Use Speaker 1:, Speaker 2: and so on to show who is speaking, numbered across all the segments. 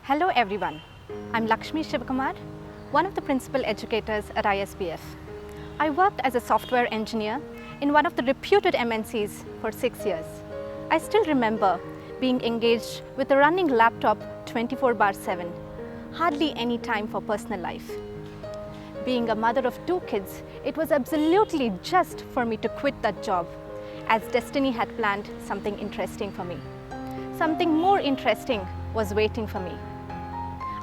Speaker 1: Hello everyone, I'm Lakshmi Shivakumar, one of the principal educators at ISPF. I worked as a software engineer in one of the reputed MNCs for 6 years. I still remember being engaged with a running laptop 24/7, hardly any time for personal life. Being a mother of 2 kids, it was absolutely just for me to quit that job, as destiny had planned something interesting for me. Something more interesting was waiting for me.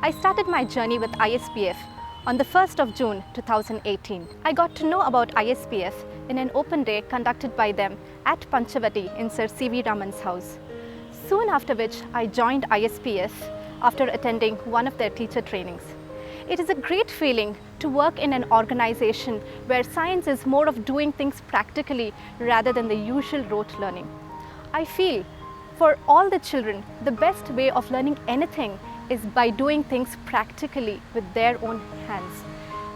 Speaker 1: I started my journey with ISPF on the 1st of June 2018. I got to know about ISPF in an open day conducted by them at Panchavati in Sir C.V. Raman's house. Soon after which I joined ISPF after attending one of their teacher trainings. It is a great feeling to work in an organization where science is more of doing things practically rather than the usual rote learning. I feel for all the children, the best way of learning anything is by doing things practically with their own hands.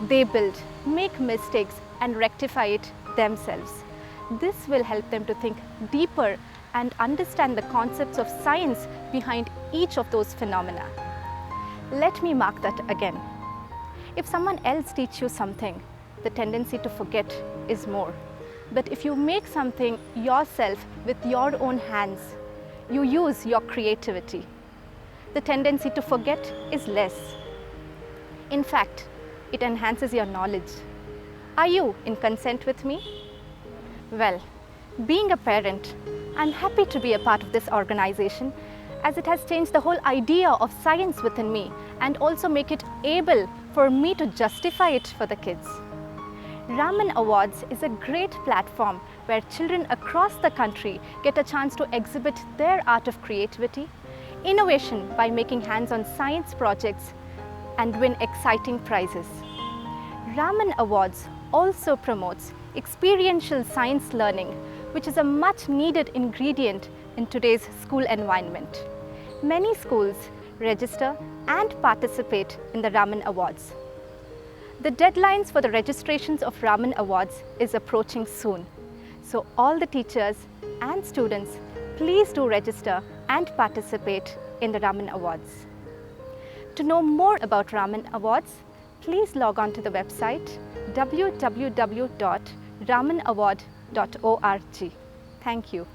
Speaker 1: They build, make mistakes and rectify it themselves. This will help them to think deeper and understand the concepts of science behind each of those phenomena. Let me mark that again. If someone else teaches you something, the tendency to forget is more. But if you make something yourself with your own hands, you use your creativity, the tendency to forget is less. In fact, it enhances your knowledge. Are you in consent with me? Well, being a parent, I'm happy to be a part of this organization as it has changed the whole idea of science within me and also make it able for me to justify it for the kids. Raman Awards is a great platform where children across the country get a chance to exhibit their art of creativity, innovation by making hands-on science projects, and win exciting prizes. Raman Awards also promotes experiential science learning, which is a much needed ingredient in today's school environment. Many schools register and participate in the Raman Awards. The deadlines for the registrations of Raman Awards is approaching soon. So all the teachers and students, please do register and participate in the Raman Awards. To know more about Raman Awards, please log on to the website www.ramanaward.org. Thank you.